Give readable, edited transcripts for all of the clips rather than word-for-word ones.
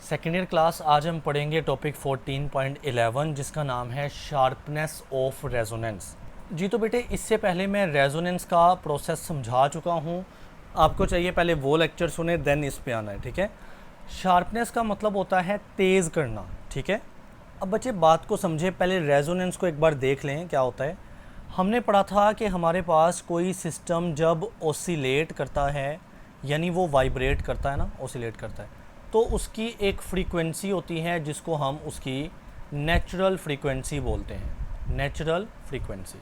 Second year class आज हम पढ़ेंगे टॉपिक 14.11 जिसका नाम है शार्पनेस ऑफ रेजोनेंस। जी तो बेटे इससे पहले मैं रेजोनेंस का प्रोसेस समझा चुका हूँ। आपको चाहिए पहले वो लेक्चर सुने देन इस पे आना है, ठीक है। शार्पनेस का मतलब होता है तेज़ करना, ठीक है। अब बच्चे बात को समझे, पहले रेजोनेंस को एक बार देख लें क्या होता है। हमने पढ़ा था कि हमारे पास कोई सिस्टम जब ओसिलेट करता है यानी वो वाइब्रेट करता है ना, ओसिलेट करता है, तो उसकी एक फ्रीक्वेंसी होती है जिसको हम उसकी नेचुरल फ्रीक्वेंसी बोलते हैं, नेचुरल फ्रीक्वेंसी।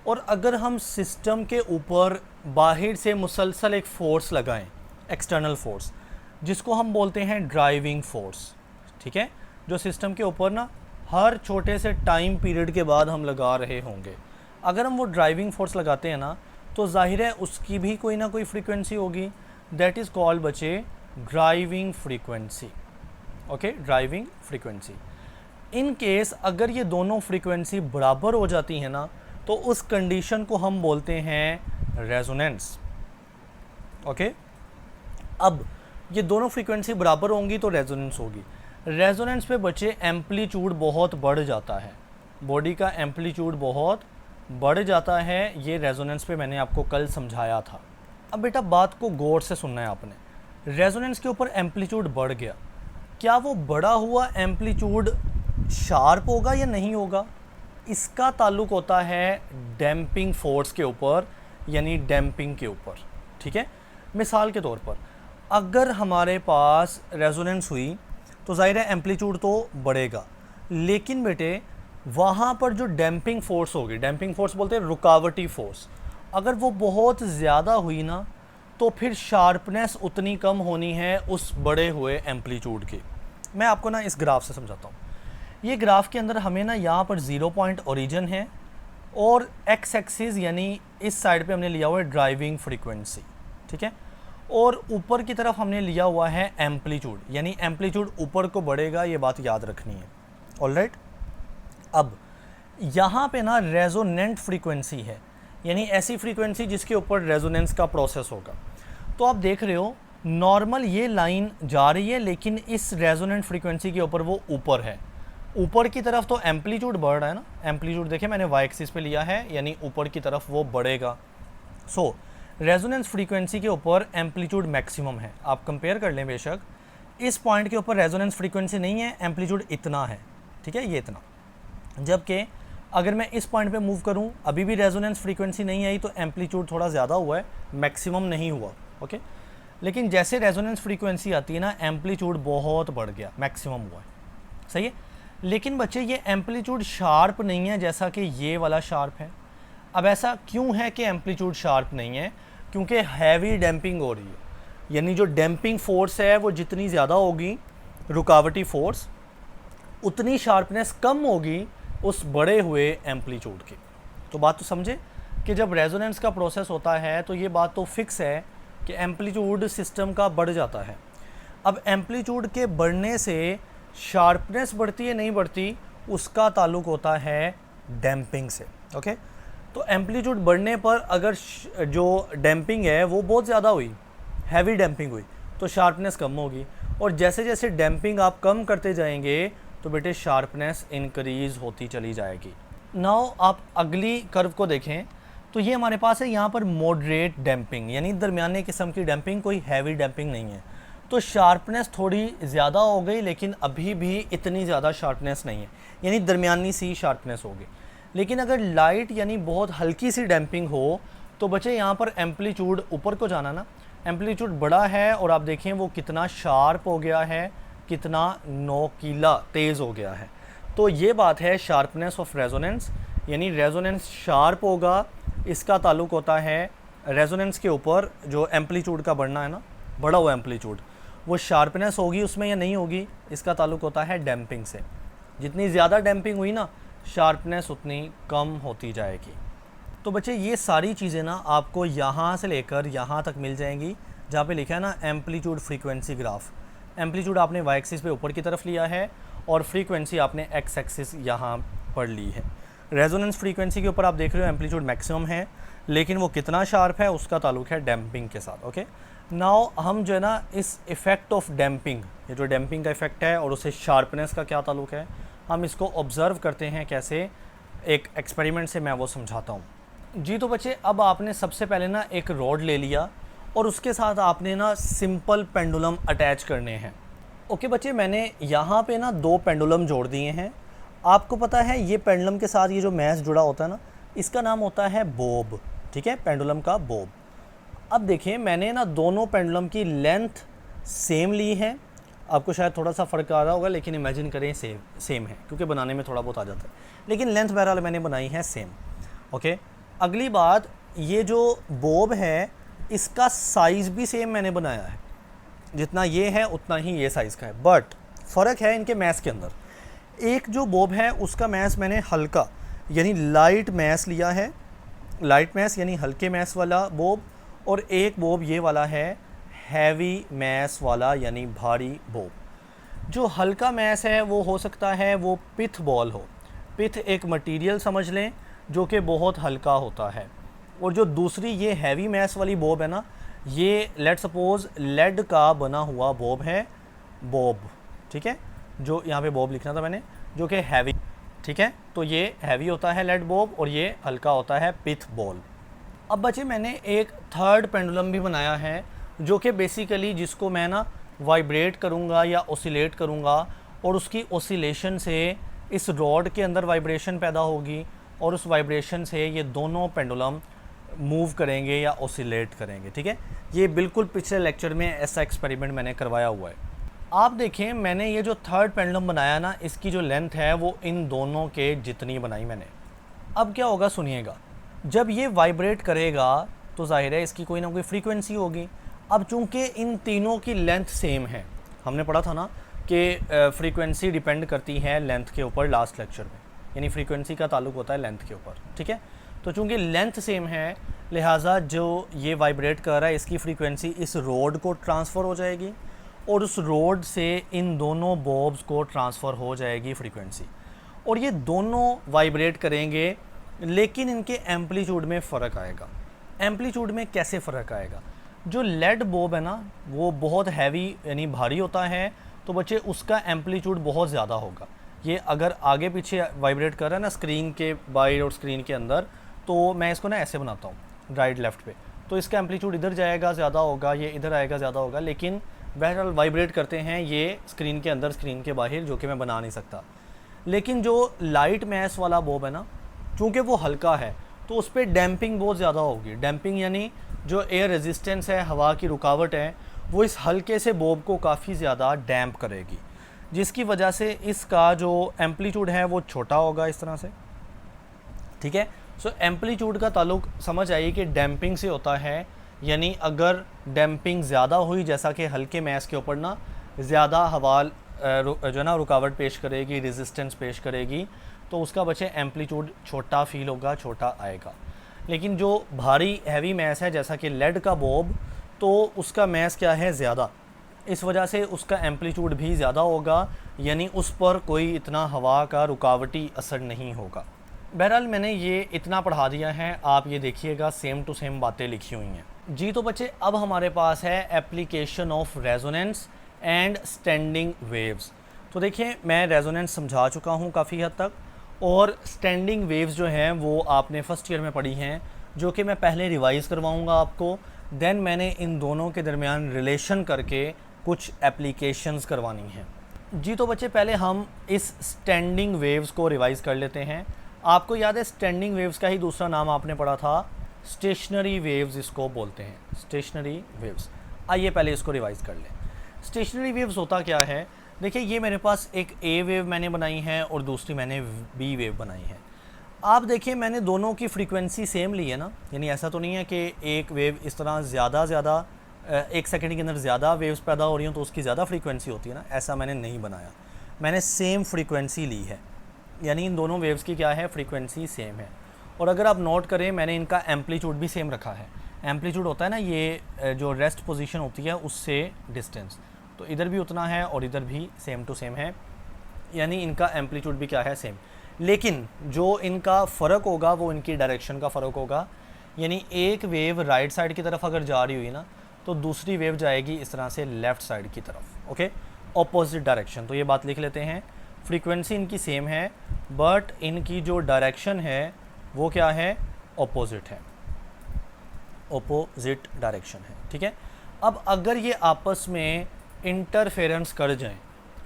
और अगर हम सिस्टम के ऊपर बाहर से मुसलसल एक फ़ोर्स लगाएं, एक्सटर्नल फोर्स, जिसको हम बोलते हैं ड्राइविंग फोर्स, ठीक है, जो सिस्टम के ऊपर ना हर छोटे से टाइम पीरियड के बाद हम लगा रहे होंगे, अगर हम वो ड्राइविंग फोर्स लगाते हैं ना तो जाहिर है उसकी भी कोई ना कोई फ्रीक्वेंसी होगी। दैट इज़ कॉल्ड बच्चे driving frequency, okay, driving frequency. In case अगर ये दोनों फ्रीक्वेंसी बराबर हो जाती है ना तो उस कंडीशन को हम बोलते हैं रेजोनेंस, ओके। अब ये दोनों फ्रीक्वेंसी बराबर होंगी तो रेजोनेंस होगी। रेजोनेंस पे बच्चे एम्पलीट्यूड बहुत बढ़ जाता है, बॉडी का एम्पलीट्यूड बहुत बढ़ जाता है, ये रेजोनेंस पे मैंने आपको कल समझाया था। अब बेटा बात को गौर से सुनना है आपने। रेजोनेंस के ऊपर एम्पलीट्यूड बढ़ गया, क्या वो बढ़ा हुआ एम्पलीट्यूड शार्प होगा या नहीं होगा? इसका ताल्लुक होता है डैम्पिंग फोर्स के ऊपर, यानी डैम्पिंग के ऊपर, ठीक है। मिसाल के तौर पर अगर हमारे पास रेजोनेंस हुई तो ज़ाहिर है एम्पलीट्यूड तो बढ़ेगा, लेकिन बेटे वहाँ पर जो डैम्पिंग फोर्स होगी, डैम्पिंग फोर्स बोलते हैं रुकावटी फोर्स, अगर वो बहुत ज़्यादा हुई ना तो फिर शार्पनेस उतनी कम होनी है उस बढ़े हुए एम्पलीट्यूड की। मैं आपको ना इस ग्राफ से समझाता हूँ। ये ग्राफ के अंदर हमें ना यहाँ पर 0 पॉइंट ओरिजिन है और एक्स एक्सिस यानी इस साइड पे हमने लिया हुआ है ड्राइविंग फ्रीक्वेंसी, ठीक है, और ऊपर की तरफ हमने लिया हुआ है एम्पलीट्यूड, यानी एम्पलीट्यूड ऊपर को बढ़ेगा, ये बात याद रखनी है, ऑलराइट। अब यहाँ पे ना रेजोनेंट फ्रीक्वेंसी है, यानी ऐसी फ्रीक्वेंसी जिसके ऊपर रेजोनेंस का प्रोसेस होगा। तो आप देख रहे हो नॉर्मल ये लाइन जा रही है, लेकिन इस रेजोनेंट फ्रीक्वेंसी के ऊपर वो ऊपर है, ऊपर की तरफ तो एम्पलीट्यूड बढ़ रहा है ना, एम्पलीट्यूड देखिए मैंने वाई एक्सिस पे लिया है, यानी ऊपर की तरफ वो बढ़ेगा। सो रेजोनेंस फ्रीक्वेंसी के ऊपर एम्पलीट्यूड मैक्सिमम है, आप कंपेयर कर लें बेशक, इस पॉइंट के ऊपर रेजोनेंस फ्रीक्वेंसी नहीं है, एम्पलीट्यूड इतना है, ठीक है, ये इतना। जबकि अगर मैं इस पॉइंट पे मूव करूं अभी भी रेजोनेंस फ्रीक्वेंसी नहीं आई तो एम्पलीट्यूड थोड़ा ज़्यादा हुआ है, मैक्सिमम नहीं हुआ, ओके। लेकिन जैसे रेजोनेंस फ्रीक्वेंसी आती है ना एम्पलीट्यूड बहुत बढ़ गया, मैक्सिमम हुआ है, सही है। लेकिन बच्चे ये एम्पलीट्यूड शार्प नहीं है जैसा कि ये वाला शार्प है। अब ऐसा क्यों है कि एम्पलीट्यूड शार्प नहीं है? क्योंकि हैवी डैम्पिंग हो रही है, यानी जो डैम्पिंग फोर्स है वो जितनी ज़्यादा होगी, रुकावटी फोर्स, उतनी शार्पनेस कम होगी उस बढ़े हुए एम्पलीट्यूड की। तो बात तो समझे कि जब रेजोनेंस का प्रोसेस होता है तो ये बात तो फिक्स है कि एम्पलीट्यूड सिस्टम का बढ़ जाता है। अब एम्पलीट्यूड के बढ़ने से शार्पनेस बढ़ती है नहीं बढ़ती, उसका ताल्लुक होता है डैम्पिंग से, ओके। तो एम्पलीट्यूड बढ़ने पर अगर जो डैम्पिंग है वो बहुत ज़्यादा हुई, हैवी डैम्पिंग हुई, तो शार्पनेस कम होगी, और जैसे जैसे डैम्पिंग आप कम करते जाएंगे तो बेटे शार्पनेस इंक्रीज़ होती चली जाएगी। नाउ आप अगली कर्व को देखें तो ये हमारे पास है यहाँ पर मॉडरेट डैम्पिंग, यानी दरमियाने किस्म की डैम्पिंग, कोई हैवी डैम्पिंग नहीं है, तो शार्पनेस थोड़ी ज़्यादा हो गई, लेकिन अभी भी इतनी ज़्यादा शार्पनेस नहीं है, यानी दरमियानी सी शार्पनेस होगी। लेकिन अगर लाइट यानी बहुत हल्की सी डैम्पिंग हो तो बच्चे यहाँ पर एम्पलीट्यूड ऊपर को जाना ना, एम्पलीट्यूड बड़ा है और आप देखें वो कितना शार्प हो गया है, कितना नोकीला तेज़ हो गया है। तो ये बात है शार्पनेस ऑफ रेजोनेंस, यानी रेजोनेंस शार्प होगा, इसका ताल्लुक होता है रेजोनेंस के ऊपर जो एम्पलीट्यूड का बढ़ना है ना, बढ़ा हुआ एम्पलीट्यूड, वो शार्पनेस होगी उसमें या नहीं होगी, इसका ताल्लुक होता है डैम्पिंग से। जितनी ज़्यादा डैम्पिंग हुई ना शार्पनेस उतनी कम होती जाएगी। तो बच्चे ये सारी चीज़ें ना आपको यहाँ से लेकर यहाँ तक मिल जाएंगी, जहाँ पे लिखा है ना एम्पलीट्यूड फ्रीक्वेंसी ग्राफ। एम्पलीट्यूड आपने वाई एक्सिस पे ऊपर की तरफ लिया है और फ्रीक्वेंसी आपने एक्स एक्सिस यहाँ पर ली है। रेजोनेंस फ्रीक्वेंसी के ऊपर आप देख रहे हो एम्पलीट्यूड मैक्सिमम है, लेकिन वो कितना शार्प है उसका ताल्लुक है डैम्पिंग के साथ, ओके। नाउ हम जो है ना इस इफ़ेक्ट ऑफ डैम्पिंग, ये जो डैम्पिंग का इफ़ेक्ट है और उससे शार्पनेस का क्या ताल्लुक़ है, हम इसको ऑब्ज़र्व करते हैं कैसे, एक एक्सपेरिमेंट से मैं वो समझाता हूँ। जी तो बच्चे, अब आपने सबसे पहले ना एक रॉड ले लिया और उसके साथ आपने ना सिंपल पेंडुलम अटैच करने हैं। ओके बच्चे, मैंने यहाँ पे ना 2 पेंडुलम जोड़ दिए हैं। आपको पता है ये पेंडुलम के साथ ये जो मैश जुड़ा होता है ना, इसका नाम होता है बोब, ठीक है, पेंडुलम का बोब। अब देखिए मैंने ना दोनों पेंडुलम की लेंथ सेम ली है। आपको शायद थोड़ा सा फ़र्क आ रहा होगा, लेकिन इमेजिन करें सेम है, क्योंकि बनाने में थोड़ा बहुत आ जाता है, लेकिन लेंथ बहरहाल मैंने बनाई है सेम। ओके, अगली बात, ये जो बोब है इसका साइज़ भी सेम मैंने बनाया है, जितना ये है उतना ही ये साइज़ का है, बट फ़र्क है इनके मैस के अंदर। एक जो बोब है उसका मैस मैंने हल्का यानी लाइट मैस लिया है, लाइट मैस यानी हल्के मैस वाला बोब, और एक बोब ये वाला है हैवी मैस वाला यानी भारी बोब। जो हल्का मैस है वो हो सकता है वो पिथ बॉल हो। पिथ एक मटेरियल समझ लें जो कि बहुत हल्का होता है, और जो दूसरी ये हैवी मैस वाली बोब है ना, ये लेट सपोज़ लेड का बना हुआ बोब है, बोब, ठीक है, जो यहाँ पे बोब लिखना था मैंने, जो कि हैवी, ठीक है, तो ये हैवी होता है लेड बोब और ये हल्का होता है पिथ बॉल। अब बच्चे मैंने एक थर्ड पेंडुलम भी बनाया है, जो कि बेसिकली जिसको मैं ना वाइब्रेट करूँगा या ओसिलेट करूँगा, और उसकी ओसिलेशन से इस रॉड के अंदर वाइब्रेशन पैदा होगी, और उस वाइब्रेशन से ये दोनों पेंडुलम मूव करेंगे या ओसिलेट करेंगे, ठीक है। ये बिल्कुल पिछले लेक्चर में ऐसा एक्सपेरिमेंट मैंने करवाया हुआ है। आप देखें मैंने ये जो थर्ड पेंडुलम बनाया ना, इसकी जो लेंथ है वो इन दोनों के जितनी बनाई मैंने। अब क्या होगा सुनिएगा, जब ये वाइब्रेट करेगा तो जाहिर है इसकी कोई ना कोई फ्रीक्वेंसी होगी। अब चूंकि इन तीनों की लेंथ सेम है, हमने पढ़ा था ना कि फ्रीक्वेंसी डिपेंड करती है लेंथ के ऊपर लास्ट लेक्चर में, यानी फ्रीक्वेंसी का ताल्लुक होता है लेंथ के ऊपर, ठीक है। तो चूंकि लेंथ सेम है, लिहाजा जो ये वाइब्रेट कर रहा है इसकी फ्रीक्वेंसी इस रोड को ट्रांसफ़र हो जाएगी, और उस रोड से इन दोनों बॉब्स को ट्रांसफ़र हो जाएगी फ्रीक्वेंसी, और ये दोनों वाइब्रेट करेंगे, लेकिन इनके एम्पलीट्यूड में फ़र्क आएगा। एम्पलीट्यूड में कैसे फ़र्क आएगा? जो लेड बॉब है ना वो बहुत हैवी यानी भारी होता है, तो बच्चे उसका एम्पलीट्यूड बहुत ज़्यादा होगा। ये अगर आगे पीछे वाइब्रेट कर रहा है ना स्क्रीन के बाहर और स्क्रीन के अंदर, तो मैं इसको ना ऐसे बनाता हूँ राइट लेफ़्ट पे, तो इसका एम्पलीट्यूड इधर जाएगा ज़्यादा होगा, ये इधर आएगा ज़्यादा होगा, लेकिन बहरहाल वाइब्रेट करते हैं ये स्क्रीन के अंदर स्क्रीन के बाहर, जो कि मैं बना नहीं सकता। लेकिन जो लाइट मैस वाला बॉब है ना, चूँकि वो हल्का है तो उस पर डैम्पिंग बहुत ज़्यादा होगी। डैम्पिंग यानी जो एयर रेजिस्टेंस है, हवा की रुकावट है, वो इस हल्के से बॉब को काफ़ी ज़्यादा डैम्प करेगी, जिसकी वजह से इसका जो एम्पलीट्यूड है वो छोटा होगा इस तरह से, ठीक है। सो एम्पलीट्यूड का ताल्लुक समझ आइए कि डैम्पिंग से होता है, यानी अगर डैम्पिंग ज़्यादा हुई, जैसा कि हल्के मैस के ऊपर ना ज़्यादा हवा जो ना रुकावट पेश करेगी, रेजिस्टेंस पेश करेगी, तो उसका बच्चे एम्पलीट्यूड छोटा फील होगा, छोटा आएगा। लेकिन जो भारी हैवी मैस है जैसा कि लेड का बॉब, तो उसका मैस क्या है ज़्यादा, इस वजह से उसका एम्पलीट्यूड भी ज़्यादा होगा, यानी उस पर कोई इतना हवा का रुकावटी असर नहीं होगा। बहरहाल मैंने ये इतना पढ़ा दिया है, आप ये देखिएगा सेम टू सेम बातें लिखी हुई हैं। जी तो बच्चे अब हमारे पास है application of resonance and standing waves. तो देखिए मैं रेजोनेंस समझा चुका हूँ काफ़ी हद तक, और स्टैंडिंग वेव्स जो हैं वो आपने फ़र्स्ट ईयर में पढ़ी हैं, जो कि मैं पहले रिवाइज़ करवाऊँगा आपको, देन मैंने इन दोनों के दरमियान रिलेशन करके कुछ एप्लीकेशंस करवानी हैं। जी तो बच्चे पहले हम इस स्टैंडिंग वेव्स को रिवाइज़ कर लेते हैं। आपको याद है स्टैंडिंग वेव्स का ही दूसरा नाम आपने पढ़ा था स्टेशनरी वेव्स, इसको बोलते हैं स्टेशनरी वेव्स। आइए पहले इसको रिवाइज़ कर लें। स्टेशनरी वेव्स होता क्या है? देखिए ये मेरे पास एक ए वेव मैंने बनाई है और दूसरी मैंने बी वेव बनाई है। आप देखिए मैंने दोनों की फ्रीक्वेंसी सेम ली है ना, यानी ऐसा तो नहीं है कि एक वेव इस तरह ज़्यादा एक सेकंड के अंदर ज़्यादा वेव्स पैदा हो रही हैं तो उसकी ज़्यादा फ्रीक्वेंसी होती है ना, ऐसा मैंने नहीं बनाया। मैंने सेम फ्रीक्वेंसी ली है, यानी इन दोनों वेव्स की क्या है, फ्रीक्वेंसी सेम है। और अगर आप नोट करें मैंने इनका एम्पलीट्यूड भी सेम रखा है। एम्पलीट्यूड होता है ना ये जो रेस्ट पोजीशन होती है उससे डिस्टेंस, तो इधर भी उतना है और इधर भी सेम टू सेम है, यानी इनका एम्पलीट्यूड भी क्या है, सेम। लेकिन जो इनका फ़र्क होगा वो इनकी डायरेक्शन का फ़र्क होगा, यानी एक वेव राइट साइड की तरफ अगर जा रही हुई ना, तो दूसरी वेव जाएगी इस तरह से लेफ़्ट साइड की तरफ, ओके, ऑपोजिट डायरेक्शन। तो ये बात लिख लेते हैं, फ्रीक्वेंसी इनकी सेम है बट इनकी जो डायरेक्शन है वो क्या है, ऑपोजिट है, ऑपोजिट डायरेक्शन है, ठीक है। अब अगर ये आपस में इंटरफेरेंस कर जाएं,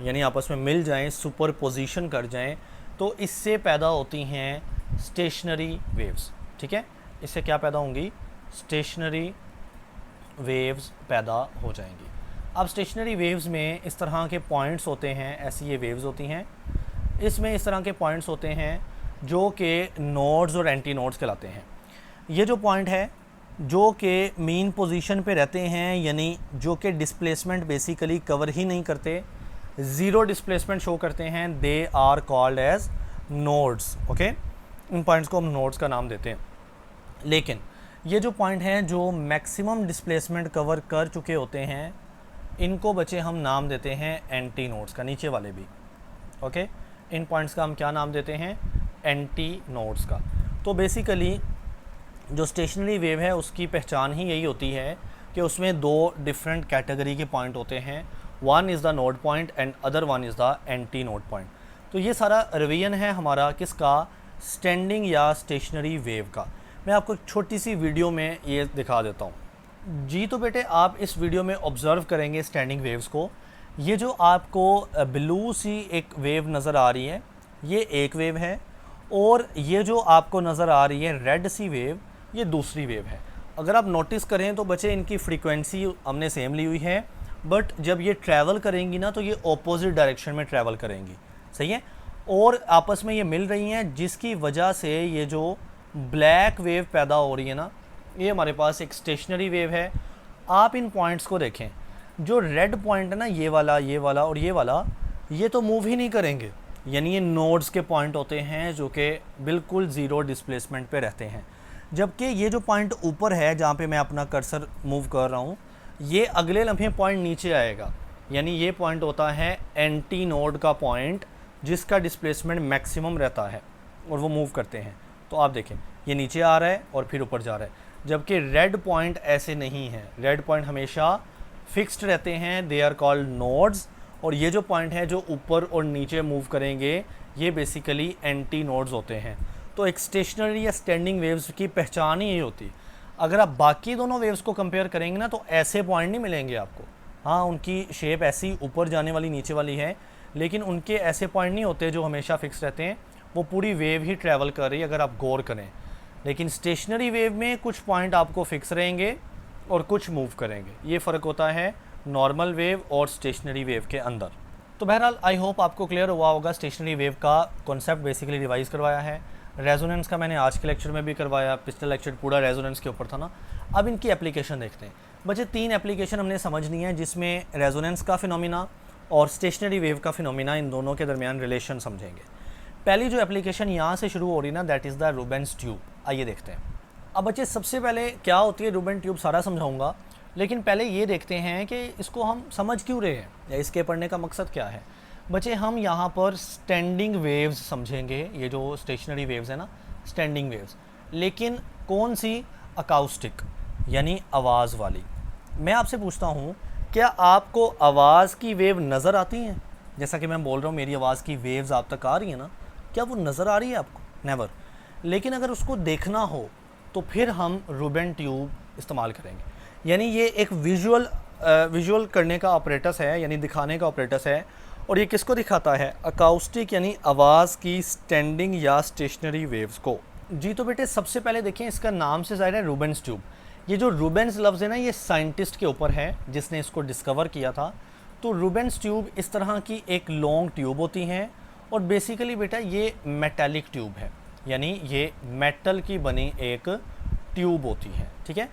यानी आपस में मिल जाएं, सुपरपोजिशन कर जाएं, तो इससे पैदा होती हैं स्टेशनरी वेव्स, ठीक है। इससे क्या पैदा होंगी, स्टेशनरी वेव्स पैदा हो जाएंगी। अब स्टेशनरी वेव्स में इस तरह के पॉइंट्स होते हैं, ऐसी ये वेव्स होती हैं, इसमें इस तरह के पॉइंट्स होते हैं जो कि नोड्स और एंटी नोड्स कहलाते हैं। ये जो पॉइंट है जो कि मीन पोजीशन पे रहते हैं, यानी जो कि डिस्प्लेसमेंट बेसिकली कवर ही नहीं करते, ज़ीरो डिस्प्लेसमेंट शो करते हैं, they are called as nodes, okay. इन पॉइंट्स को हम नोड्स का नाम देते हैं। लेकिन ये जो पॉइंट हैं जो मैक्सिमम डिस्प्लेसमेंट कवर कर चुके होते हैं, इनको बच्चे हम नाम देते हैं एंटी नोड्स का, नीचे वाले भी, ओके। इन पॉइंट्स का हम क्या नाम देते हैं, एंटी नोड्स का। तो बेसिकली जो स्टेशनरी वेव है उसकी पहचान ही यही होती है कि उसमें दो डिफरेंट कैटेगरी के पॉइंट होते हैं, one is the node point and other one is the anti node point. तो ये सारा रिवीजन है हमारा किसका, स्टैंडिंग या स्टेशनरी वेव का। मैं आपको एक छोटी सी वीडियो में ये दिखा देता हूँ जी। तो बेटे आप इस वीडियो में ऑब्ज़र्व करेंगे स्टैंडिंग वेव्स को। ये जो आपको ब्लू सी एक वेव नज़र आ रही है, ये एक वेव है, और ये जो आपको नज़र आ रही है रेड सी वेव, ये दूसरी वेव है। अगर आप नोटिस करें तो बच्चे इनकी फ्रीक्वेंसी हमने सेम ली हुई है, बट जब ये ट्रैवल करेंगी ना तो ये ऑपोजिट डायरेक्शन में ट्रैवल करेंगी, सही है, और आपस में ये मिल रही हैं, जिसकी वजह से ये जो ब्लैक वेव पैदा हो रही है ना, ये हमारे पास एक स्टेशनरी वेव है। आप इन पॉइंट्स को देखें, जो रेड पॉइंट है ना, ये वाला और ये वाला, ये तो मूव ही नहीं करेंगे, यानी ये नोड्स के पॉइंट होते हैं जो कि बिल्कुल ज़ीरो डिस्प्लेसमेंट पे रहते हैं। जबकि ये जो पॉइंट ऊपर है जहाँ पे मैं अपना कर्सर मूव कर रहा हूँ, ये अगले लम्हे पॉइंट नीचे आएगा, यानी ये पॉइंट होता है एंटी नोड का पॉइंट, जिसका डिस्प्लेसमेंट मैक्सिमम रहता है और वो मूव करते हैं। तो आप देखें ये नीचे आ रहा है और फिर ऊपर जा रहा है, जबकि रेड पॉइंट ऐसे नहीं है, रेड पॉइंट हमेशा फिक्स्ड रहते हैं, दे आर कॉल्ड नोड्स। और ये जो पॉइंट है जो ऊपर और नीचे मूव करेंगे, ये बेसिकली एंटी नोड्स होते हैं। तो एक स्टेशनरी या स्टैंडिंग वेव्स की पहचान ही यही होती है। अगर आप बाकी दोनों वेव्स को कंपेयर करेंगे ना, तो ऐसे पॉइंट नहीं मिलेंगे आपको। हाँ, उनकी शेप ऐसी ऊपर जाने वाली नीचे वाली है, लेकिन उनके ऐसे पॉइंट नहीं होते जो हमेशा फिक्स रहते हैं, वो पूरी वेव ही ट्रैवल कर रही है अगर आप गौर करें। लेकिन स्टेशनरी वेव में कुछ पॉइंट आपको फिक्स रहेंगे और कुछ मूव करेंगे, ये फ़र्क होता है नॉर्मल वेव और स्टेशनरी वेव के अंदर। तो बहरहाल आई होप आपको क्लियर हुआ होगा, स्टेशनरी वेव का कॉन्सेप्ट बेसिकली रिवाइज़ करवाया है। रेजोनेंस का मैंने आज के लेक्चर में भी करवाया, पिछले लेक्चर पूरा रेजोनेंस के ऊपर था ना। अब इनकी एप्लीकेशन देखते हैं बच्चे। 3 एप्लीकेशन हमने समझनी है, जिसमें रेजोनेंस का फिनोमिना और स्टेशनरी वेव का फिनोमिना, इन दोनों के दरमियान रिलेशन समझेंगे। पहली जो एप्लीकेशन यहाँ से शुरू हो रही ना, that is the Rubens tube. आइए देखते हैं। अब बच्चे सबसे पहले क्या होती है रूबेन ट्यूब, सारा समझाऊंगा, लेकिन पहले ये देखते हैं कि इसको हम समझ क्यों रहे हैं या इसके पढ़ने का मकसद क्या है। बच्चे हम यहाँ पर स्टैंडिंग वेव्स समझेंगे, ये जो स्टेशनरी वेव्स है ना, स्टैंडिंग वेव्स, लेकिन कौन सी, अकाउस्टिक यानी आवाज़ वाली। मैं आपसे पूछता हूँ, क्या आपको आवाज़ की वेव नज़र आती हैं? जैसा कि मैं बोल रहा हूँ मेरी आवाज़ की वेव्स आप तक आ रही है ना, क्या वो नज़र आ रही है आपको? नेवर। लेकिन अगर उसको देखना हो तो फिर हम रूबेन ट्यूब इस्तेमाल करेंगे, यानी ये एक विजुअल करने का ऑपरेटस है, यानी दिखाने का ऑपरेटस है। और ये किसको दिखाता है? अकाउस्टिक यानी आवाज़ की स्टैंडिंग या स्टेशनरी वेव्स को। जी तो बेटे सबसे पहले देखें, इसका नाम से ज़ाहिर है रूबेन्स ट्यूब। ये जो रूबेन्स लफ्ज़ है ना, ये साइंटिस्ट के ऊपर है जिसने इसको डिस्कवर किया था। तो रूबेन्स ट्यूब इस तरह की एक लॉन्ग ट्यूब होती हैं, और बेसिकली बेटा ये मेटालिक ट्यूब है, यानी ये मेटल की बनी एक ट्यूब होती है, ठीक है।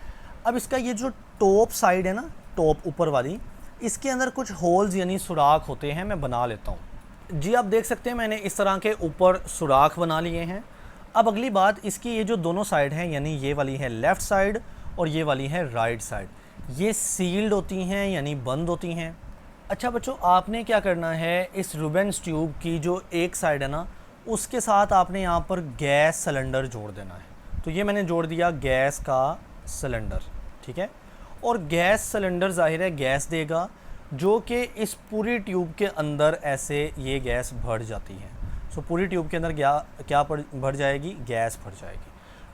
अब इसका ये जो टॉप साइड है ना, टॉप ऊपर वाली, इसके अंदर कुछ होल्स यानी सुराख होते हैं, मैं बना लेता हूँ। जी आप देख सकते हैं मैंने इस तरह के ऊपर सुराख बना लिए हैं। अब अगली बात, इसकी ये जो दोनों साइड हैं, यानी ये वाली है लेफ़्ट साइड और ये वाली है राइट साइड, ये सील्ड होती हैं यानी बंद होती हैं। अच्छा बच्चों, आपने क्या करना है, इस रूबेन्स ट्यूब की जो एक साइड है ना, उसके साथ आपने यहाँ पर गैस सिलेंडर जोड़ देना है। तो ये मैंने जोड़ दिया गैस का सिलेंडर, ठीक है। और गैस सिलेंडर ज़ाहिर है गैस देगा जो कि इस पूरी ट्यूब के अंदर ऐसे ये गैस भर जाती है। सो पूरी ट्यूब के अंदर क्या भर जाएगी, गैस भर जाएगी।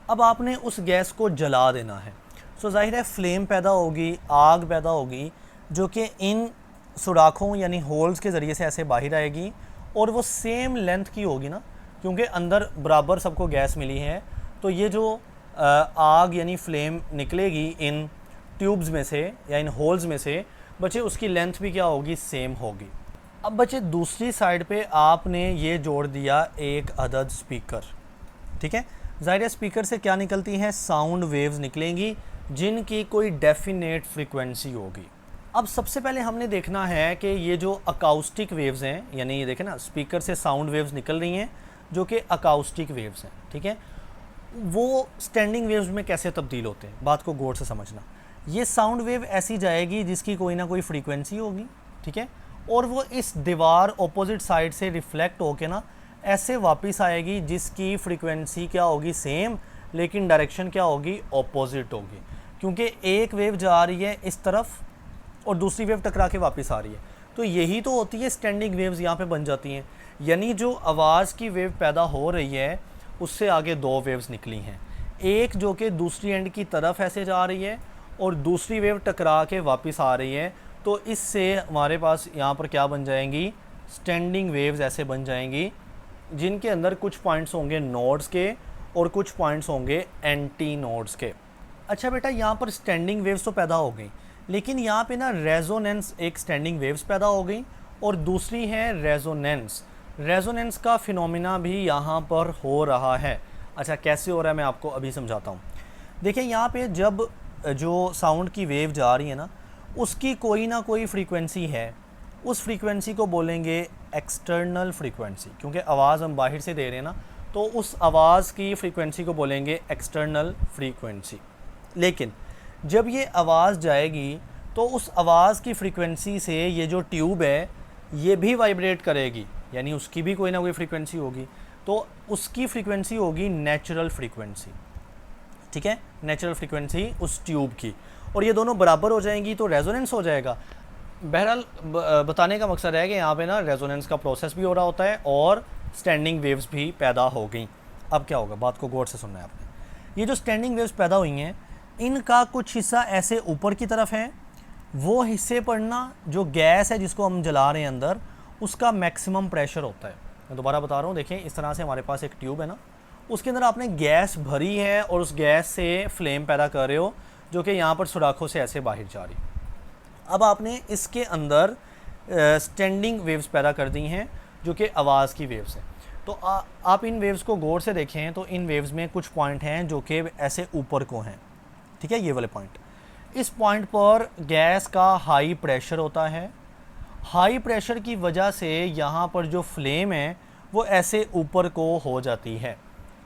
अब आपने उस गैस को जला देना है। सो ज़ाहिर है फ्लेम पैदा होगी, आग पैदा होगी जो कि इन सुराखों यानी होल्स के ज़रिए से ऐसे बाहर आएगी और वो सेम लेंथ की होगी ना, क्योंकि अंदर बराबर सबको गैस मिली है। तो ये जो आग यानी फ्लेम निकलेगी इन ट्यूब्स में से या इन होल्स में से, बच्चे उसकी लेंथ भी क्या होगी, सेम होगी। अब बच्चे दूसरी साइड पे आपने ये जोड़ दिया एक अदद स्पीकर, ठीक है। ज़ाहिर है स्पीकर से क्या निकलती हैं, साउंड वेव्स निकलेंगी जिनकी कोई डेफिनेट फ्रीक्वेंसी होगी। अब सबसे पहले हमने देखना है कि ये जो अकाउस्टिक वेव्स हैं, यानी ये देखें ना स्पीकर से साउंड वेव्स निकल रही हैं जो कि अकाउस्टिक वेव्स हैं, ठीक है, वो स्टैंडिंग वेव्स में कैसे तब्दील होते हैं, बात को गौर से समझना। ये साउंड वेव ऐसी जाएगी जिसकी कोई ना कोई फ्रीक्वेंसी होगी, ठीक है, और वो इस दीवार ऑपोजिट साइड से रिफ्लेक्ट होके ना ऐसे वापस आएगी जिसकी फ्रीक्वेंसी क्या होगी, सेम, लेकिन डायरेक्शन क्या होगी, ऑपोजिट होगी। क्योंकि एक वेव जा रही है इस तरफ और दूसरी वेव टकरा के वापस आ रही है, तो यही तो होती है स्टैंडिंग वेव्स यहाँ पे बन जाती हैं। यानी जो आवाज़ की वेव पैदा हो रही है उससे आगे दो वेव्स निकली हैं, एक जो कि दूसरी एंड की तरफ ऐसे जा रही है और दूसरी वेव टकरा के वापस आ रही है। तो इससे हमारे पास यहाँ पर क्या बन जाएंगी, स्टैंडिंग वेव्स ऐसे बन जाएंगी जिनके अंदर कुछ पॉइंट्स होंगे नोड्स के और कुछ पॉइंट्स होंगे एंटी नोड्स के। अच्छा बेटा, यहाँ पर स्टैंडिंग वेव्स तो पैदा हो गई, लेकिन यहाँ पे ना रेजोनेंस, एक स्टैंडिंग वेव्स पैदा हो गई और दूसरी है रेजोनेंस। रेजोनेंस का फिनोमिना भी यहाँ पर हो रहा है। अच्छा कैसे हो रहा है मैं आपको अभी समझाता हूँ। देखिए यहाँ पे जब जो साउंड की वेव जा रही है ना, उसकी कोई ना कोई फ्रीक्वेंसी है, उस फ्रीक्वेंसी को बोलेंगे एक्सटर्नल फ्रीक्वेंसी, क्योंकि आवाज़ हम बाहर से दे रहे हैं ना, तो उस आवाज़ की फ्रीक्वेंसी को बोलेंगे एक्सटर्नल फ्रीक्वेंसी। लेकिन जब ये आवाज़ जाएगी तो उस आवाज़ की फ्रीक्वेंसी से ये जो ट्यूब है ये भी वाइब्रेट करेगी, यानी उसकी भी कोई ना कोई फ्रीक्वेंसी होगी, तो उसकी फ्रीक्वेंसी होगी नेचुरल फ्रीक्वेंसी, ठीक है, नेचुरल फ्रीक्वेंसी उस ट्यूब की, और ये दोनों बराबर हो जाएंगी तो रेजोनेंस हो जाएगा। बहरहाल बताने का मकसद है कि यहाँ पे ना रेजोनेंस का प्रोसेस भी हो रहा होता है और स्टैंडिंग वेव्स भी पैदा हो गई। अब क्या होगा, बात को गौर से सुनना है आपने। ये जो स्टैंडिंग वेव्स पैदा हुई हैं इनका कुछ हिस्सा ऐसे ऊपर की तरफ है, वो हिस्से पर ना जो गैस है जिसको हम जला रहे हैं अंदर, उसका मैक्सिमम प्रेशर होता है। मैं दोबारा बता रहा हूँ, देखें इस तरह से हमारे पास एक ट्यूब है ना, उसके अंदर आपने गैस भरी है और उस गैस से फ्लेम पैदा कर रहे हो जो कि यहाँ पर सुराखों से ऐसे बाहर जा रही। अब आपने इसके अंदर स्टैंडिंग वेव्स पैदा कर दी हैं जो कि आवाज़ की वेव्स हैं। तो आप इन वेव्स को गौर से देखें तो इन वेव्स में कुछ पॉइंट हैं जो कि ऐसे ऊपर को हैं, ठीक है, ये वाले पॉइंट। इस पॉइंट पर गैस का हाई प्रेशर होता है। हाई प्रेशर की वजह से यहाँ पर जो फ्लेम है वो ऐसे ऊपर को हो जाती है।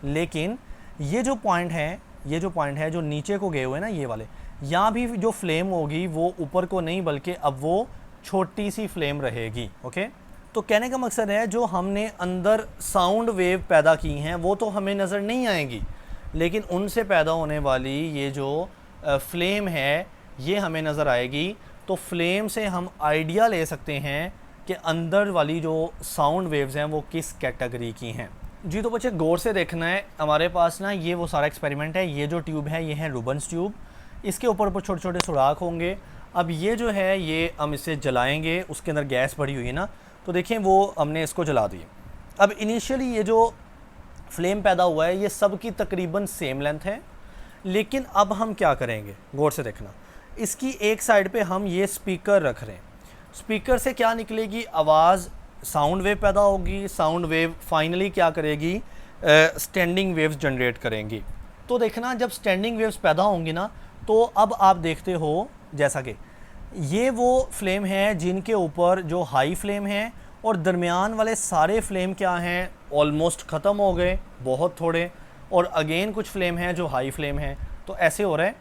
लेकिन ये जो पॉइंट है जो नीचे को गए हुए हैं ना, ये वाले, यहाँ भी जो फ्लेम होगी वो ऊपर को नहीं बल्कि अब वो छोटी सी फ्लेम रहेगी। ओके, तो कहने का मकसद है जो हमने अंदर साउंड वेव पैदा की हैं वो तो हमें नज़र नहीं आएंगी, लेकिन उनसे पैदा होने वाली ये जो फ्लेम है ये हमें नज़र आएगी। तो फ्लेम से हम आइडिया ले सकते हैं कि अंदर वाली जो साउंड वेव्स हैं वो किस कैटेगरी की हैं। जी तो बच्चे गौर से देखना है, हमारे पास ना ये वो सारा एक्सपेरिमेंट है। ये जो ट्यूब है ये है रूबन्स ट्यूब, इसके ऊपर छोटे छोटे सुराख होंगे। अब ये जो है ये हम इसे जलाएंगे, उसके अंदर गैस भरी हुई है ना, तो देखें वो हमने इसको जला दिए। अब इनिशियली ये जो फ्लेम पैदा हुआ है ये सब की तकरीबन सेम लेंथ है, लेकिन अब हम क्या करेंगे, गौर से देखना, इसकी एक साइड पे हम ये स्पीकर रख रहे हैं। स्पीकर से क्या निकलेगी, आवाज़, साउंड वेव पैदा होगी। साउंड वेव फाइनली क्या करेगी, स्टैंडिंग वेव्स जनरेट करेंगी। तो देखना जब स्टैंडिंग वेव्स पैदा होंगी ना, तो अब आप देखते हो जैसा कि ये वो फ्लेम है जिनके ऊपर जो हाई फ्लेम है और दरमियान वाले सारे फ्लेम क्या हैं, ऑलमोस्ट ख़त्म हो गए, बहुत थोड़े, और अगेन कुछ फ्लेम हैं जो हाई फ्लेम हैं। तो ऐसे हो रहा है।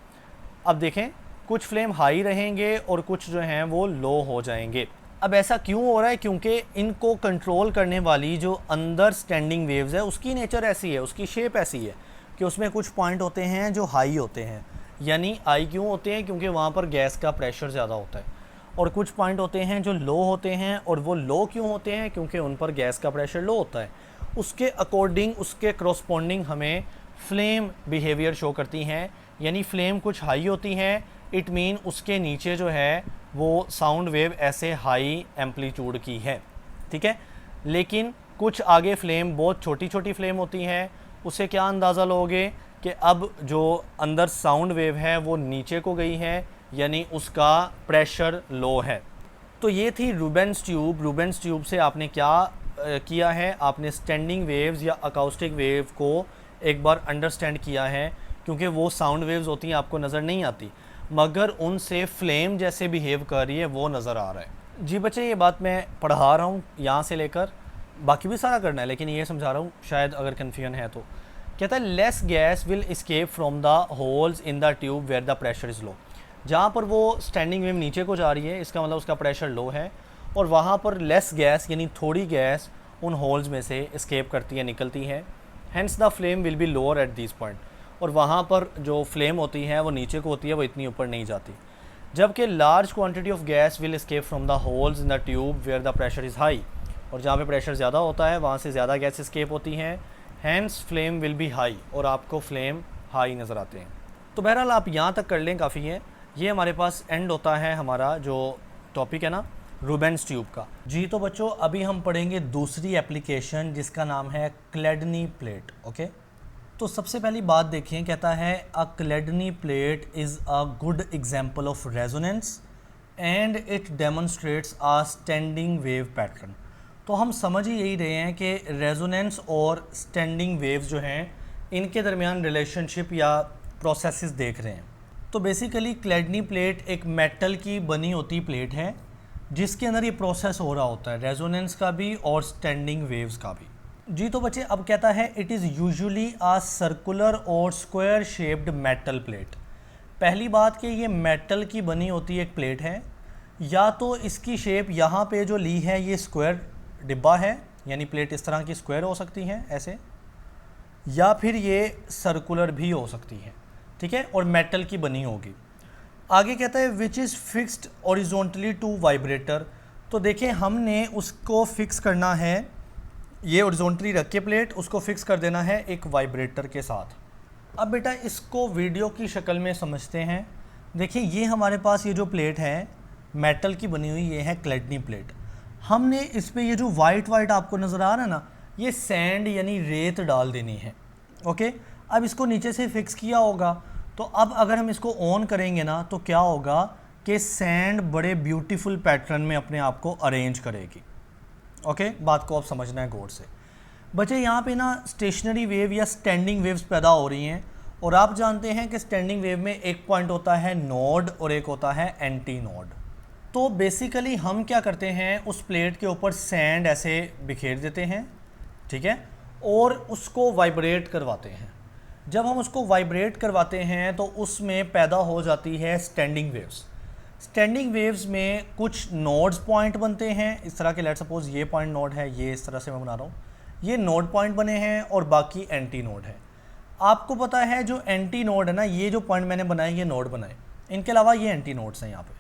अब देखें कुछ फ्लेम हाई रहेंगे और कुछ जो हैं वो लो हो जाएंगे। अब ऐसा क्यों हो रहा है, क्योंकि इनको कंट्रोल करने वाली जो अंदर स्टैंडिंग वेव्स है उसकी नेचर ऐसी है, उसकी शेप ऐसी है कि उसमें कुछ पॉइंट होते हैं जो हाई होते हैं, यानी हाई क्यों होते हैं? क्योंकि वहाँ पर गैस का प्रेशर ज़्यादा होता है। और कुछ पॉइंट होते हैं जो लो होते हैं, और वो लो क्यों होते हैं? क्योंकि उन पर गैस का प्रेशर लो होता है। उसके अकॉर्डिंग, उसके करस्पॉन्डिंग हमें फ्लेम बिहेवियर शो करती हैं। यानी फ्लेम कुछ हाई होती हैं, इट मीन उसके नीचे जो है वो साउंड वेव ऐसे हाई एम्पलीट्यूड की है, ठीक है। लेकिन कुछ आगे फ्लेम बहुत छोटी छोटी फ्लेम होती हैं, उससे क्या अंदाज़ा लोगे कि अब जो अंदर साउंड वेव है वो नीचे को गई है, यानी उसका प्रेशर लो है। तो ये थी रूबेन्स ट्यूब। रूबेन्स ट्यूब से आपने क्या किया है? आपने स्टैंडिंग वेव्स या अकाउस्टिक वेव को एक बार अंडरस्टैंड किया है, क्योंकि वो साउंड वेव्स होती हैं, आपको नज़र नहीं आती, मगर उनसे फ्लेम जैसे बिहेव कर रही है वो नज़र आ रहा है। जी बच्चे, ये बात मैं पढ़ा रहा हूँ यहाँ से लेकर, बाकी भी सारा करना है, लेकिन ये समझा रहा हूँ, शायद अगर कन्फ्यूजन है तो। कहता है less gas will escape from the holes in the tube where the pressure is low. जहाँ पर वो स्टैंडिंग वेव नीचे को जा रही है, इसका मतलब उसका प्रेशर लो है, और वहाँ पर लेस गैस यानी थोड़ी गैस उन होल्स में से एस्केप करती है, निकलती है। Hence the flame will be lower at this point. और वहाँ पर जो फ्लेम होती है वो नीचे को होती है, वो इतनी ऊपर नहीं जाती। जबकि large quantity of gas will escape from the holes in the tube where the pressure is high. और जहाँ पे प्रेशर ज़्यादा होता है वहाँ से ज़्यादा गैस एस्केप होती हैं, hence flame will be high, और आपको फ्लेम हाई नज़र आते हैं। तो बहरहाल आप यहाँ तक कर लें, काफ़ी है। ये हमारे पास एंड होता है हमारा जो टॉपिक है ना, रूबेन्स ट्यूब का। जी तो बच्चों, अभी हम पढ़ेंगे दूसरी एप्लीकेशन जिसका नाम है क्लेडनी प्लेट। ओके, तो सबसे पहली बात देखें, कहता है a Chladni plate is a good example of resonance and it demonstrates a standing wave pattern. तो हम समझ ही यही रहे हैं कि रेजोनेंस और स्टैंडिंग वेव्स जो हैं, इनके दरमियान रिलेशनशिप या प्रोसेसेस देख रहे हैं। तो बेसिकली क्लेडनी प्लेट एक मेटल की बनी होती प्लेट है जिसके अंदर ये प्रोसेस हो रहा होता है, रेजोनेंस का भी और स्टैंडिंग वेव्स का भी। जी तो बच्चे, अब कहता है it is usually a circular और स्क्वायर शेप्ड मेटल प्लेट। पहली बात कि ये मेटल की बनी होती एक प्लेट है, या तो इसकी शेप यहाँ पे जो ली है ये स्क्वायर डिब्बा है, यानी प्लेट इस तरह की स्क्वायर हो सकती है ऐसे, या फिर ये सर्कुलर भी हो सकती है, ठीक है, और मेटल की बनी होगी। आगे कहता है which is fixed horizontally to vibrator. तो देखें, हमने उसको फिक्स करना है, ये ओरिजोनटली रख के प्लेट उसको फिक्स कर देना है एक वाइब्रेटर के साथ। अब बेटा इसको वीडियो की शक्ल में समझते हैं। देखिए, ये हमारे पास ये जो प्लेट है मेटल की बनी हुई, ये है क्लेडनी प्लेट। हमने इस पे ये जो वाइट वाइट आपको नज़र आ रहा है ना, ये सैंड यानी रेत डाल देनी है। ओके, अब इसको नीचे से फिक्स किया होगा, तो अब अगर हम इसको ऑन करेंगे ना, तो क्या होगा कि सैंड बड़े ब्यूटीफुल पैटर्न में अपने आप को अरेंज करेगी। ओके, बात को आप समझना है गौर से। बच्चे, यहाँ पे ना स्टेशनरी वेव या स्टैंडिंग वेव्स पैदा हो रही हैं, और आप जानते हैं कि स्टैंडिंग वेव में एक पॉइंट होता है नोड और एक होता है एंटी नोड। तो बेसिकली हम क्या करते हैं, उस प्लेट के ऊपर सैंड ऐसे बिखेर देते हैं, ठीक है, और उसको वाइब्रेट करवाते हैं। जब हम उसको वाइब्रेट करवाते हैं तो उसमें पैदा हो जाती है स्टैंडिंग वेव्स। स्टैंडिंग वेव्स में कुछ नोड्स पॉइंट बनते हैं, इस तरह के, लेट सपोज ये पॉइंट नोड है, ये इस तरह से मैं बना रहा हूँ, ये नोड पॉइंट बने हैं, और बाकी एंटी नोड है। आपको पता है जो एंटी नोड है ना, ये जो पॉइंट मैंने बनाए ये नोड बनाए, इनके अलावा ये एंटी नोड्स हैं। यहाँ पे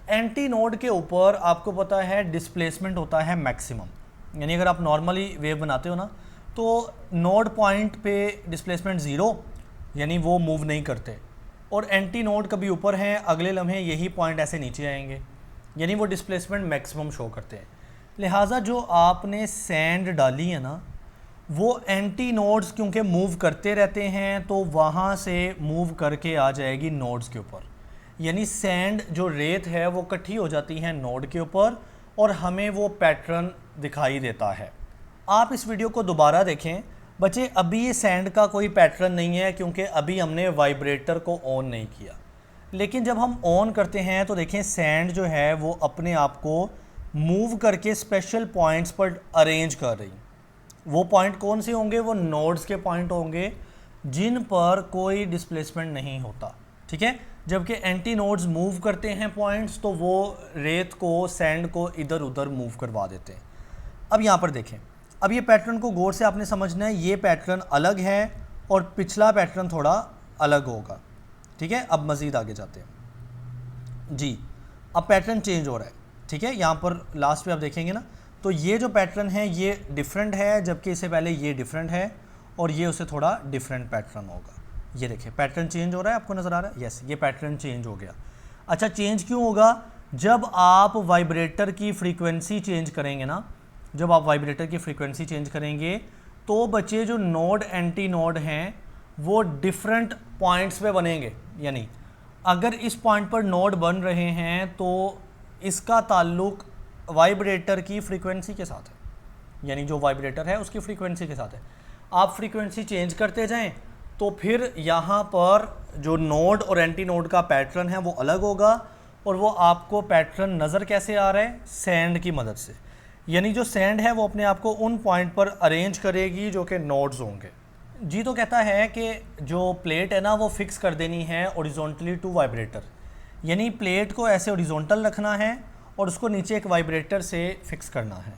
एंटी नोड के ऊपर आपको पता है डिस्प्लेसमेंट होता है मैक्सिमम, यानी अगर आप नॉर्मली वेव बनाते हो ना, तो नोड पॉइंट पे डिस्प्लेसमेंट ज़ीरो, यानी वो मूव नहीं करते, और एंटी नोड कभी ऊपर हैं, अगले लम्हे यही पॉइंट ऐसे नीचे आएंगे, यानी वो डिस्प्लेसमेंट मैक्सिमम शो करते हैं। लिहाजा जो आपने सैंड डाली है ना, वो एंटी नोड्स क्योंकि मूव करते रहते हैं, तो वहाँ से मूव करके आ जाएगी नोड्स के ऊपर, यानी सैंड जो रेत है वो इकट्ठी हो जाती है नोड के ऊपर, और हमें वो पैटर्न दिखाई देता है। आप इस वीडियो को दोबारा देखें बच्चे, अभी ये सैंड का कोई पैटर्न नहीं है क्योंकि अभी हमने वाइब्रेटर को ऑन नहीं किया, लेकिन जब हम ऑन करते हैं तो देखें सैंड जो है वो अपने आप को मूव करके स्पेशल पॉइंट्स पर अरेंज कर रही। वो पॉइंट कौन से होंगे? वो नोड्स के पॉइंट होंगे जिन पर कोई डिस्प्लेसमेंट नहीं होता, ठीक है। जबकि एंटी नोड्स मूव करते हैं पॉइंट्स, तो वो रेत को, सैंड को इधर उधर मूव करवा देते हैं। अब यहाँ पर देखें, अब ये पैटर्न को गौर से आपने समझना है, ये पैटर्न अलग है और पिछला पैटर्न थोड़ा अलग होगा, ठीक है, अब मज़ीद आगे जाते हैं जी। अब पैटर्न चेंज हो रहा है, ठीक है, यहाँ पर लास्ट पे आप देखेंगे ना, तो ये जो पैटर्न है ये डिफरेंट है, जबकि इससे पहले ये डिफरेंट है और ये उससे थोड़ा डिफरेंट पैटर्न होगा। ये देखिए पैटर्न चेंज हो रहा है, आपको नज़र आ रहा है, यस, ये पैटर्न चेंज हो गया। अच्छा, चेंज क्यों होगा? जब आप वाइब्रेटर की फ्रीक्वेंसी चेंज करेंगे ना, जब आप वाइब्रेटर की फ्रीक्वेंसी चेंज करेंगे तो बच्चे जो नोड एंटी नोड हैं वो डिफरेंट पॉइंट्स पे बनेंगे। यानी अगर इस पॉइंट पर नोड बन रहे हैं तो इसका ताल्लुक वाइब्रेटर की फ्रीक्वेंसी के साथ है, यानी जो वाइब्रेटर है उसकी फ्रीक्वेंसी के साथ है। आप फ्रीक्वेंसी चेंज करते जाएं तो फिर यहाँ पर जो नोड और एंटी नोड का पैटर्न है वो अलग होगा, और वो आपको पैटर्न नज़र कैसे आ रहा है? सैंड की मदद से। यानी जो सैंड है वो अपने आप को उन पॉइंट पर अरेंज करेगी जो कि नोड्स होंगे जी। तो कहता है कि जो प्लेट है ना वो फिक्स कर देनी है हॉरिजॉन्टली टू वाइब्रेटर, यानी प्लेट को ऐसे हॉरिजॉन्टल रखना है और उसको नीचे एक वाइब्रेटर से फिक्स करना है।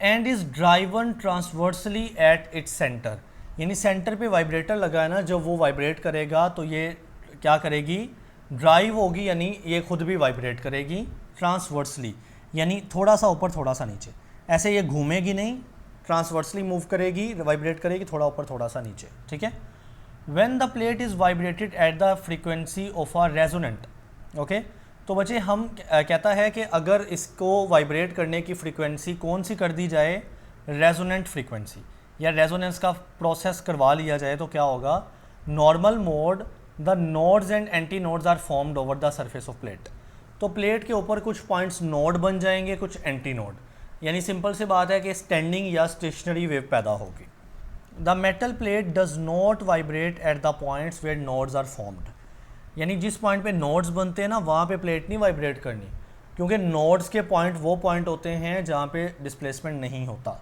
And is driven transversely at its centre, यानी सेंटर पे वाइब्रेटर लगा है ना, जब वो वाइब्रेट करेगा तो ये क्या करेगी? ड्राइव होगी, यानी ये खुद भी वाइब्रेट करेगी ट्रांसवर्सली, यानी थोड़ा सा ऊपर थोड़ा सा नीचे, ऐसे ये घूमेगी नहीं, ट्रांसवर्सली मूव करेगी, वाइब्रेट करेगी थोड़ा ऊपर थोड़ा सा नीचे, ठीक है। When the plate is vibrated at the frequency of a resonant, okay. तो बच्चे हम कहता है कि अगर इसको वाइब्रेट करने की फ्रीक्वेंसी कौन सी कर दी जाए? रेजोनेंट फ्रीक्वेंसी, या रेजोनेंस का प्रोसेस करवा लिया जाए तो क्या होगा? Normal mode, the nodes and anti nodes are formed over the surface of plate. तो प्लेट के ऊपर कुछ पॉइंट्स नोड बन जाएंगे, कुछ एंटी नोड, यानी सिंपल सी बात है कि स्टैंडिंग या स्टेशनरी वेव पैदा होगी। The metal plate does not vibrate at the points where nodes are formed, यानी जिस पॉइंट पे नोड्स बनते हैं ना वहाँ पे प्लेट नहीं वाइब्रेट करनी, क्योंकि नोड्स के पॉइंट वो पॉइंट होते हैं जहाँ पे डिस्प्लेसमेंट नहीं होता।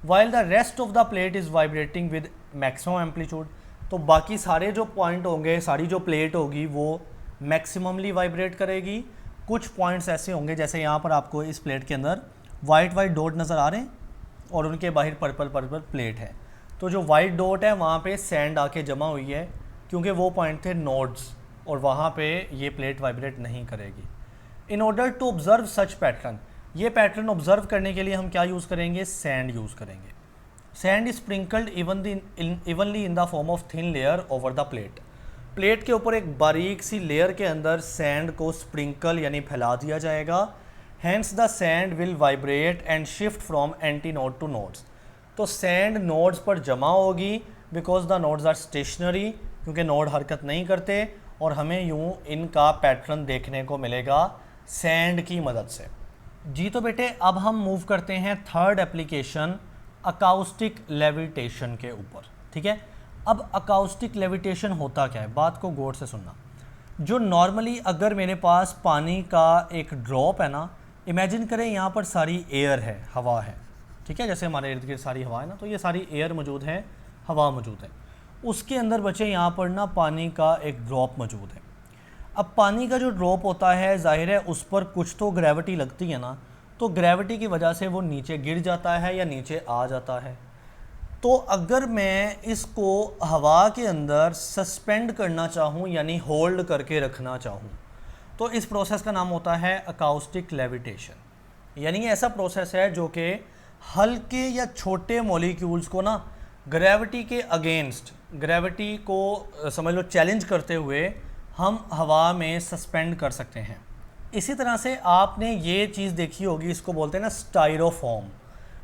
While the rest of the plate is vibrating with maximum amplitude, तो बाकी सारे जो पॉइंट होंगे, सारी जो प्लेट होगी वो मैक्सिममली वाइब्रेट करेगी। कुछ पॉइंट्स ऐसे होंगे, जैसे यहाँ पर आपको इस प्लेट के अंदर वाइट वाइट डॉट नज़र आ रहे हैं और उनके बाहर पर्पल पर्पल प्लेट है, तो जो वाइट डॉट है वहाँ पे सैंड आके जमा हुई है, क्योंकि वो पॉइंट थे नोड्स, और वहाँ पे ये प्लेट वाइब्रेट नहीं करेगी। In order to observe such pattern, ये पैटर्न ऑब्जर्व करने के लिए हम क्या यूज़ करेंगे? सैंड यूज़ करेंगे। Sand is sprinkled evenly in the form of thin layer over the plate, plate के ऊपर एक बारीक सी लेयर के अंदर सैंड को स्प्रिंकल यानी फैला दिया जाएगा। Hence the sand will vibrate and shift from anti node to nodes, तो सैंड नोड्स पर जमा होगी because the nodes are stationary, क्योंकि नोड हरकत नहीं करते, और हमें यूँ इनका पैटर्न देखने को मिलेगा सैंड की मदद से जी। तो बेटे अब हम मूव करते हैं थर्ड एप्लीकेशन अकाउस्टिक लेविटेशन के ऊपर, ठीक है। अब अकाउस्टिक लेविटेशन होता क्या है? बात को गौर से सुनना। जो नॉर्मली अगर मेरे पास पानी का एक ड्रॉप है ना, इमेजिन करें यहाँ पर सारी एयर है, हवा है, ठीक है, जैसे हमारे इर्द गिर्द सारी हवा है ना, तो ये सारी एयर मौजूद है, हवा मौजूद है, उसके अंदर बच्चे यहाँ पर ना पानी का एक ड्रॉप मौजूद है। अब पानी का जो ड्रॉप होता है, जाहिर है उस पर कुछ तो ग्रेविटी लगती है ना, तो ग्रेविटी की वजह से वो नीचे गिर जाता है या नीचे आ जाता है। तो अगर मैं इसको हवा के अंदर सस्पेंड करना चाहूँ, यानी होल्ड करके रखना चाहूँ, तो इस प्रोसेस का नाम होता है अकाउस्टिक लेविटेशन। यानी ऐसा प्रोसेस है जो कि हल्के या छोटे मॉलिक्यूल्स को ना ग्रेविटी के अगेंस्ट, ग्रेविटी को समझ लो चैलेंज करते हुए हम हवा में सस्पेंड कर सकते हैं। इसी तरह से आपने ये चीज़ देखी होगी, इसको बोलते हैं ना स्टाइरोफोम।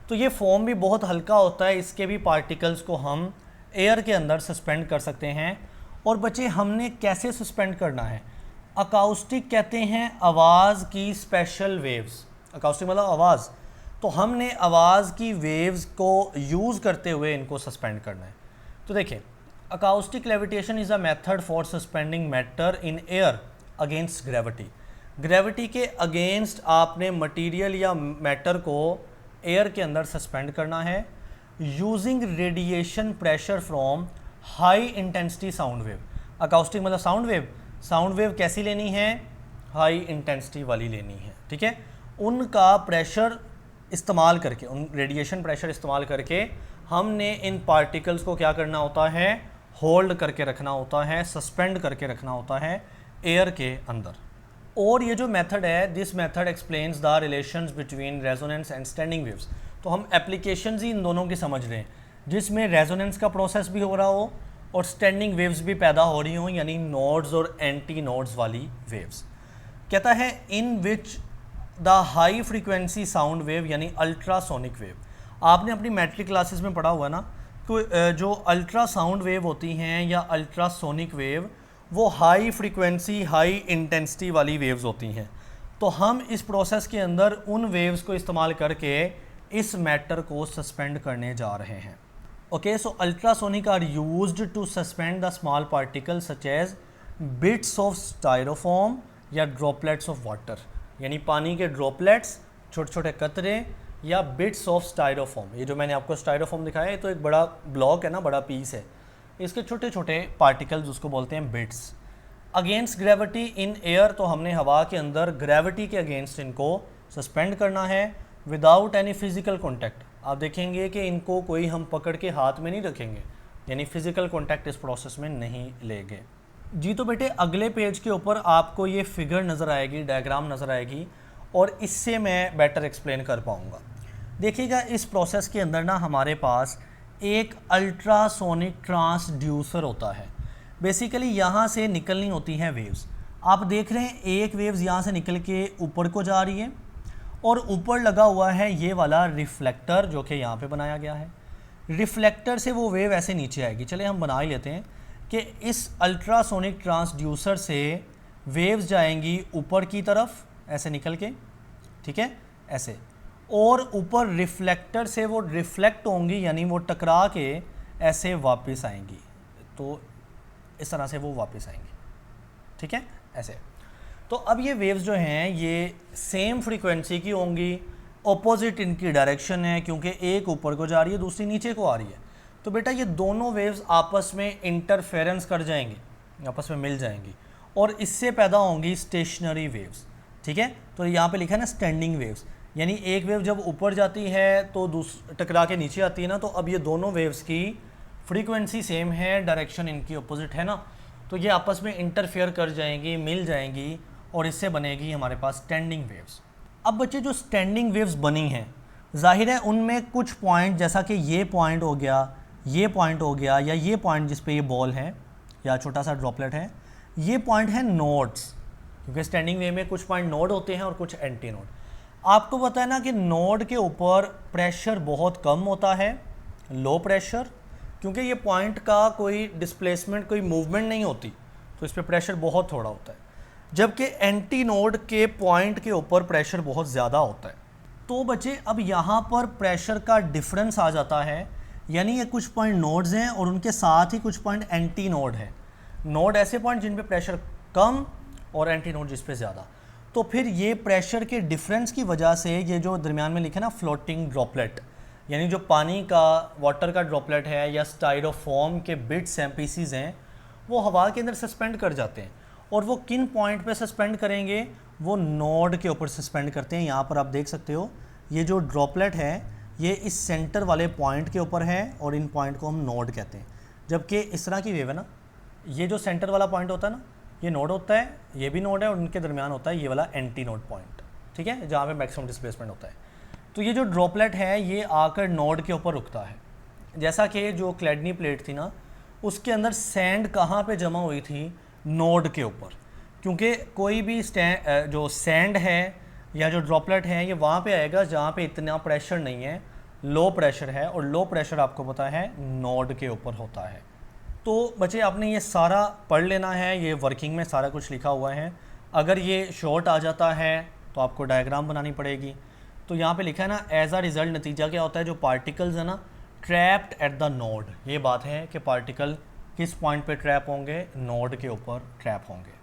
तो ये फोम भी बहुत हल्का होता है, इसके भी पार्टिकल्स को हम एयर के अंदर सस्पेंड कर सकते हैं। और बच्चे हमने कैसे सस्पेंड करना है? अकाउस्टिक कहते हैं आवाज़ की स्पेशल वेव्स, अकाउस्टिक मतलब आवाज़, तो हमने आवाज़ की वेव्स को यूज़ करते हुए इनको सस्पेंड करना है। तो देखिए, acoustic levitation is a method for suspending matter in air against gravity. Gravity के अगेंस्ट आपने मटेरियल या मैटर को एयर के अंदर सस्पेंड करना है using radiation pressure from high intensity sound wave. Acoustic मतलब साउंड वेव, साउंड वेव कैसी लेनी है? हाई इंटेंसिटी वाली लेनी है, ठीक है। उनका प्रेशर इस्तेमाल करके, उन रेडिएशन प्रेशर इस्तेमाल करके हमने इन पार्टिकल्स को क्या करना होता है? होल्ड करके रखना होता है, सस्पेंड करके रखना होता है एयर के अंदर। और ये जो मेथड है, this method explains the relations between resonance and standing waves. तो हम एप्लीकेशंस ही इन दोनों की समझ रहे हैं, जिसमें रेजोनेंस का प्रोसेस भी हो रहा हो और स्टैंडिंग वेव्स भी पैदा हो रही हों, यानी नोड्स और एंटी नोड्स वाली वेव्स। कहता है in which the high frequency sound wave यानी अल्ट्रासोनिक वेव। आपने अपनी मैट्रिक क्लासेस में पढ़ा हुआ ना, तो जो अल्ट्रासाउंड वेव होती हैं या अल्ट्रासोनिक वेव, वो हाई फ्रीक्वेंसी हाई इंटेंसिटी वाली वेव्स होती हैं। तो हम इस प्रोसेस के अंदर उन वेव्स को इस्तेमाल करके इस मैटर को सस्पेंड करने जा रहे हैं। Okay, so ultrasonic are used to suspend the small particle such as bits of styrofoam या ड्रॉपलेट्स ऑफ वाटर, यानी पानी के ड्रॉपलेट्स, छोटे छोटे कतरे या बिट्स ऑफ स्टायरोफोम। ये जो मैंने आपको स्टायरोफोम दिखाया है तो एक बड़ा ब्लॉक है ना, बड़ा पीस है, इसके छोटे छोटे पार्टिकल्स उसको बोलते हैं bits. Against gravity in air, तो हमने हवा के अंदर ग्रेविटी के अगेंस्ट इनको सस्पेंड करना है विदाउट एनी फिजिकल कॉन्टैक्ट। आप देखेंगे कि इनको कोई हम पकड़ के हाथ में नहीं रखेंगे, यानी फिजिकल कॉन्टैक्ट इस प्रोसेस में नहीं लेंगे। जी तो बेटे अगले पेज के ऊपर आपको ये फिगर नज़र आएगी, डायग्राम नज़र आएगी, और इससे मैं बेटर एक्सप्लेन कर पाऊँगा। देखिएगा इस प्रोसेस के अंदर ना हमारे पास एक अल्ट्रासोनिक ट्रांसड्यूसर होता है। बेसिकली यहाँ से निकलनी होती हैं वेव्स। आप देख रहे हैं एक वेव्स यहाँ से निकल के ऊपर को जा रही है और ऊपर लगा हुआ है ये वाला रिफ्लेक्टर जो कि यहाँ पे बनाया गया है। रिफ्लेक्टर से वो वेव ऐसे नीचे आएगी। चले हम बना ही लेते हैं कि इस अल्ट्रासोनिक ट्रांसड्यूसर से वेव्स जाएंगी ऊपर की तरफ ऐसे निकल के, ठीक है, ऐसे, और ऊपर रिफ्लेक्टर से वो रिफ्लेक्ट होंगी, यानी वो टकरा के ऐसे वापस आएंगी। तो इस तरह से वो वापस आएंगी, ठीक है, ऐसे। तो अब ये वेव्स जो हैं ये सेम फ्रीक्वेंसी की होंगी, ऑपोजिट इनकी डायरेक्शन है, क्योंकि एक ऊपर को जा रही है दूसरी नीचे को आ रही है। तो बेटा ये दोनों वेव्स आपस में इंटरफेरेंस कर जाएंगी, आपस में मिल जाएंगी, और इससे पैदा होंगी स्टेशनरी वेव्स, ठीक है। तो यहाँ पे लिखा है ना स्टैंडिंग वेव्स, यानी एक वेव जब ऊपर जाती है तो टकरा के नीचे आती है ना, तो अब ये दोनों वेव्स की फ्रीक्वेंसी सेम है, डायरेक्शन इनकी अपोजिट है ना, तो ये आपस में इंटरफेयर कर जाएंगी, मिल जाएंगी, और इससे बनेगी हमारे पास स्टैंडिंग वेव्स। अब बच्चे जो स्टैंडिंग वेव्स बनी हैं, जाहिर है उनमें कुछ पॉइंट, जैसा कि ये पॉइंट हो गया, ये पॉइंट हो गया, या ये पॉइंट जिस पे ये बॉल है या छोटा सा ड्रॉपलेट है, ये पॉइंट है नोड्स, क्योंकि स्टैंडिंग वेव में कुछ पॉइंट नोड होते हैं और कुछ एंटी नोड। आपको पता है ना कि नोड के ऊपर प्रेशर बहुत कम होता है, लो प्रेशर, क्योंकि ये पॉइंट का कोई डिस्प्लेसमेंट, कोई मूवमेंट नहीं होती, तो इस पर प्रेशर बहुत थोड़ा होता है। जबकि एंटी नोड के पॉइंट के ऊपर प्रेशर बहुत ज़्यादा होता है। तो बच्चे अब यहाँ पर प्रेशर का डिफरेंस आ जाता है, यानी ये कुछ पॉइंट नोड्स हैं और उनके साथ ही कुछ पॉइंट एंटी नोड है। नोड ऐसे पॉइंट जिन पे प्रेशर कम और एंटी नोड जिस पे ज़्यादा। तो फिर ये प्रेशर के डिफरेंस की वजह से ये जो दरमियान में लिखा है ना फ्लोटिंग ड्रॉपलेट, यानी जो पानी का, वाटर का ड्रॉपलेट है या स्टायरोफोम के बिट्स हैं, पीसीज हैं, वो हवा के अंदर सस्पेंड कर जाते हैं। और वो किन पॉइंट पे सस्पेंड करेंगे, वो नोड के ऊपर सस्पेंड करते हैं। यहाँ पर आप देख सकते हो ये जो ड्रॉपलेट है ये इस सेंटर वाले पॉइंट के ऊपर है और इन पॉइंट को हम नोड कहते हैं। जबकि इस तरह की वेव है ना, ये जो सेंटर वाला पॉइंट होता है ना, ये नोड होता है, ये भी नोड है, और उनके दरमियान होता है ये वाला एंटी नोड पॉइंट, ठीक है, जहाँ पे मैक्सिमम डिस्प्लेसमेंट होता है। तो ये जो ड्रॉपलेट है ये आकर नोड के ऊपर रुकता है। जैसा कि जो क्लैडनी प्लेट थी ना, उसके अंदर सैंड कहाँ पे जमा हुई थी, नोड के ऊपर, क्योंकि कोई भी जो सैंड है या जो ड्रॉपलेट है ये वहाँ पे आएगा जहाँ पे इतना प्रेशर नहीं है, लो प्रेशर है, और लो प्रेशर आपको पता है नोड के ऊपर होता है। तो बच्चे आपने ये सारा पढ़ लेना है, ये वर्किंग में सारा कुछ लिखा हुआ है। अगर ये शॉर्ट आ जाता है तो आपको डायग्राम बनानी पड़ेगी। तो यहाँ पे लिखा है ना, एज अ रिज़ल्ट नतीजा क्या होता है, जो पार्टिकल्स है ना ट्रैप्ड एट द नोड, ये बात है कि पार्टिकल किस पॉइंट पे ट्रैप होंगे, नोड के ऊपर ट्रैप होंगे।